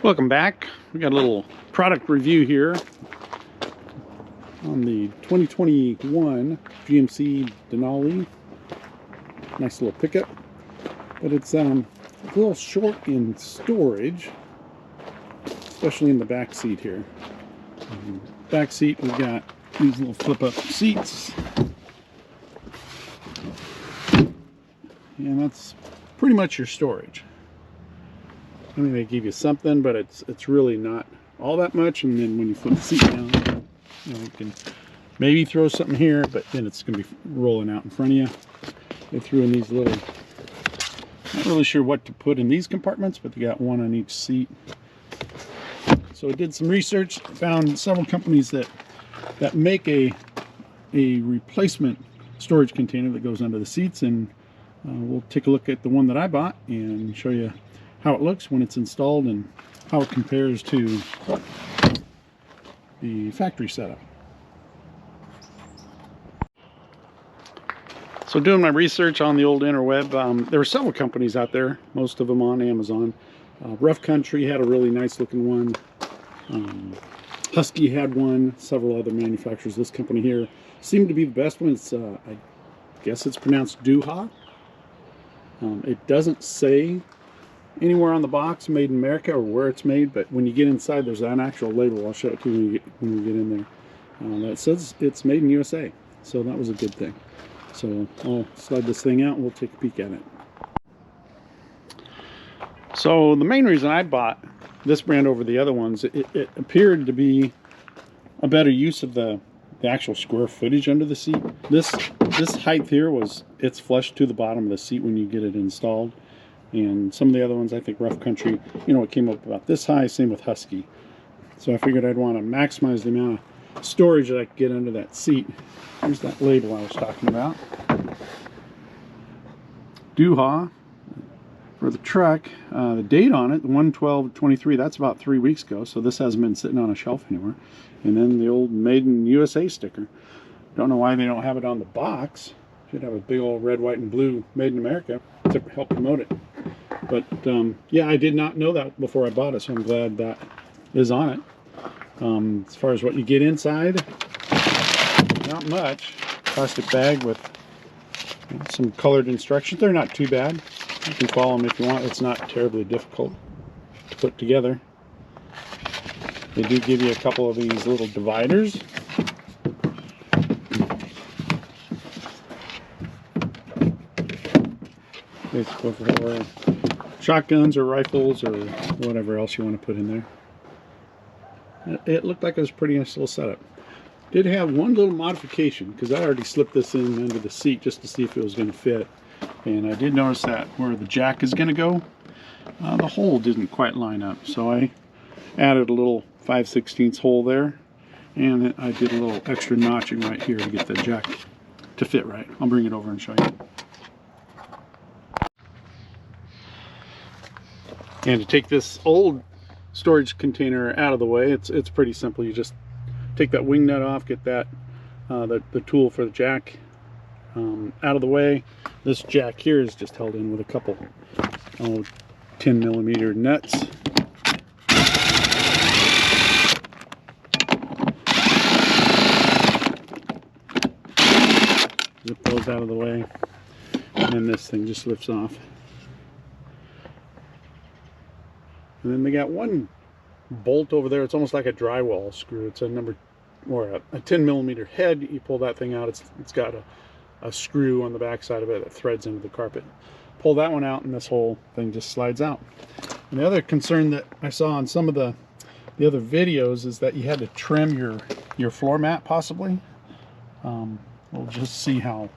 Welcome back. We got a little product review here on the 2021 GMC Denali. Nice little pickup, but it's a little short in storage, especially in the back seat here. Back seat, we've got these little flip-up seats, and that's pretty much your storage. I mean, they give you something, but it's really not all that much. And then when you flip the seat down, you can maybe throw something here, but then it's going to be rolling out in front of you. They threw in these little, not really sure what to put in these compartments, but they got one on each seat. So I did some research, found several companies that make a replacement storage container that goes under the seats, and we'll take a look at the one that I bought and show you how it looks when it's installed and how it compares to the factory setup. So doing my research on the old interweb, there were several companies out there, most of them on Amazon. Rough Country had a really nice looking one. Husky had one, several other manufacturers. This company here seemed to be the best one. It's, I guess it's pronounced Duha. It doesn't say anywhere on the box made in America or where it's made, but when you get inside, there's an actual label. I'll show it to you when you get in there. That says it's made in USA, so that was a good thing. So I'll slide this thing out and we'll take a peek at it. So the main reason I bought this brand over the other ones, it appeared to be a better use of the actual square footage under the seat. This height here it's flush to the bottom of the seat when you get it installed. And some of the other ones, I think Rough Country, it came up about this high, same with Husky. So I figured I'd want to maximize the amount of storage that I could get under that seat. Here's that label I was talking about. Duha for the truck. The date on it, 1/12/23, that's about 3 weeks ago, so this hasn't been sitting on a shelf anywhere. And then the old Made in USA sticker. Don't know why they don't have it on the box. Should have a big old red, white, and blue Made in America to help promote it. But yeah, I did not know that before I bought it, so I'm glad that is on it. As far as what you get inside, not much. Plastic bag with some colored instructions. They're not too bad. You can follow them if you want. It's not terribly difficult to put together. They do give you a couple of these little dividers. Basically for shotguns or rifles or whatever else you want to put in there. It looked like it was a pretty nice little setup. Did have one little modification because I already slipped this in under the seat just to see if it was going to fit. And I did notice that where the jack is going to go, the hole didn't quite line up. So I added a little 5/16 hole there, and I did a little extra notching right here to get the jack to fit right. I'll bring it over and show you. And to take this old storage container out of the way, it's pretty simple. You just take that wing nut off, get that the tool for the jack out of the way. This jack here is just held in with a couple 10mm nuts. Zip those out of the way, and then this thing just lifts off. And then they got one bolt over there. It's almost like a drywall screw. It's a 10mm head. You pull that thing out. It's got a screw on the back side of it that threads into the carpet. Pull that one out, and this whole thing just slides out. And the other concern that I saw on some of the other videos is that you had to trim your floor mat possibly. We'll just see how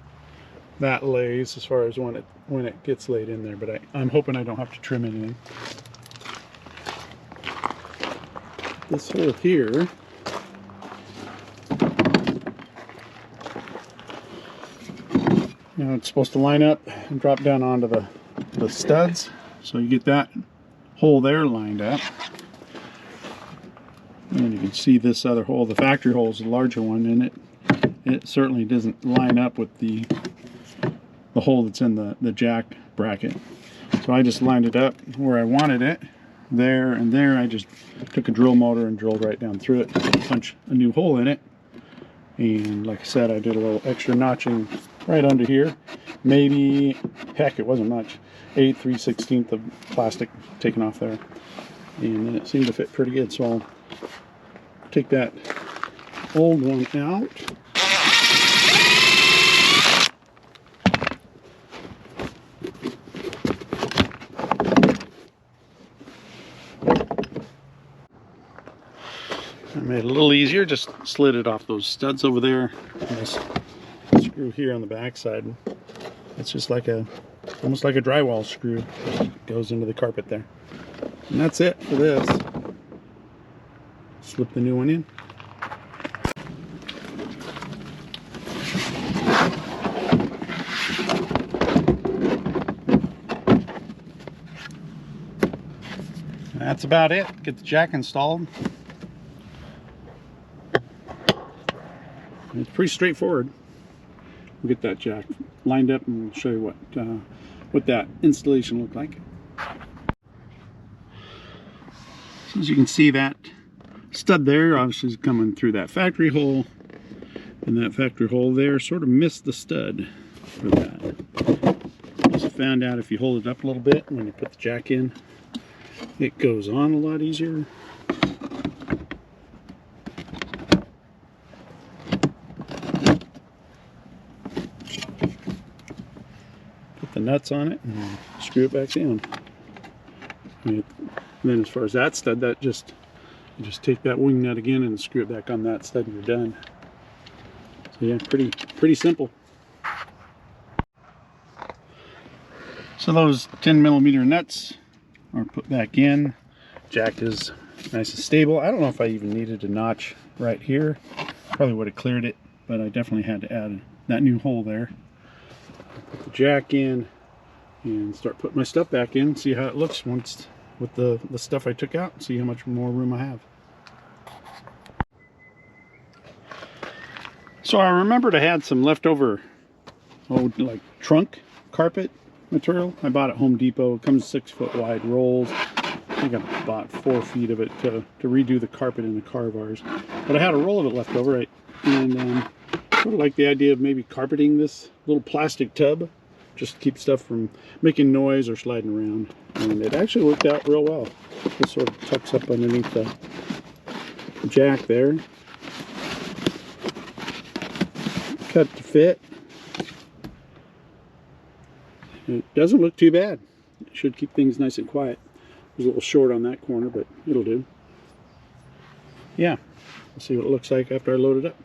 that lays as far as when it gets laid in there. But I'm hoping I don't have to trim anything. This hole here, it's supposed to line up and drop down onto the studs, so you get that hole there lined up. And you can see this other hole, the factory hole, is a larger one, and it certainly doesn't line up with the hole that's in the jack bracket. So I just lined it up where I wanted it, there and there. I just took a drill motor and drilled right down through it, punch a new hole in it. And like I said, I did a little extra notching right under here. Maybe, heck, it wasn't much. 3/16 of plastic taken off there. And then it seemed to fit pretty good. So I'll take that old one out. I made it a little easier, just slid it off those studs over there. And this screw here on the back side. It's just like almost like a drywall screw. It goes into the carpet there. And that's it for this. Slip the new one in. That's about it. Get the jack installed. It's pretty straightforward. We'll get that jack lined up and we'll show you what that installation looked like. So as you can see, that stud there obviously is coming through that factory hole, and that factory hole there sort of missed the stud for that. Just found out if you hold it up a little bit when you put the jack in, it goes on a lot easier. Put the nuts on it and screw it back down. And then as far as that stud, you just take that wing nut again and screw it back on that stud and you're done. So yeah, pretty simple. So those 10mm nuts are put back in. Jack is nice and stable. I don't know if I even needed a notch right here. Probably would have cleared it, but I definitely had to add that new hole there. Put the jack in and start putting my stuff back in. See how it looks once with the stuff I took out, and see how much more room I have. So I remembered I had some leftover like trunk carpet material. I bought at Home Depot. It comes 6-foot wide rolls. I think I bought 4 feet of it to redo the carpet in the car of ours. But I had a roll of it left over, right? And sort of like the idea of maybe carpeting this little plastic tub, just to keep stuff from making noise or sliding around. And it actually worked out real well. It sort of tucks up underneath the jack there. Cut to fit. It doesn't look too bad. It should keep things nice and quiet. It was a little short on that corner, but it'll do. Yeah, let's see what it looks like after I load it up.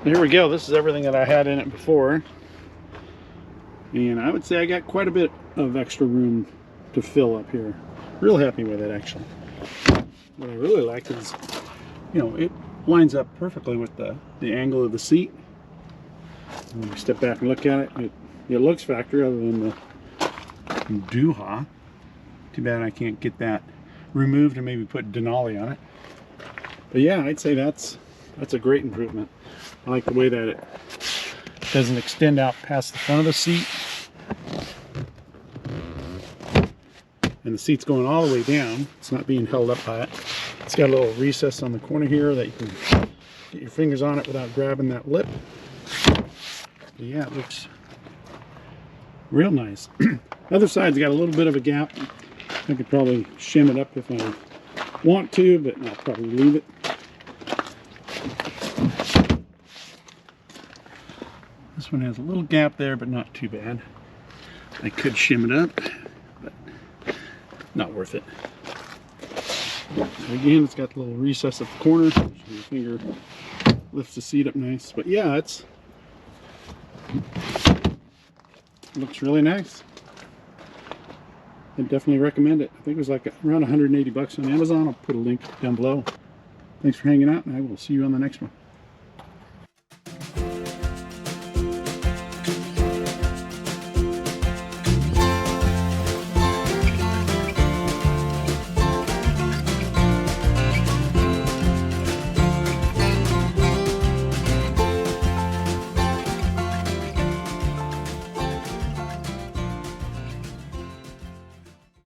Here we go. This is everything that I had in it before. And I would say I got quite a bit of extra room to fill up here. Real happy with it, actually. What I really like is, you know, it lines up perfectly with the angle of the seat. When you step back and look at it, it looks factory other than the dooha. Too bad I can't get that removed and maybe put Denali on it. But yeah, I'd say that's a great improvement. I like the way that it doesn't extend out past the front of the seat. And the seat's going all the way down. It's not being held up by it. It's got a little recess on the corner here that you can get your fingers on it without grabbing that lip. But yeah, it looks real nice. Other side's got a little bit of a gap. I could probably shim it up if I want to, but I'll probably leave it. This one has a little gap there, but not too bad. I could shim it up, but not worth it. So again, it's got a little recess at the corner, so your finger lifts the seat up nice. But yeah, it looks really nice. I definitely recommend it. I think it was like around 180 bucks on Amazon. I'll put a link down below. Thanks for hanging out, and I will see you on the next one.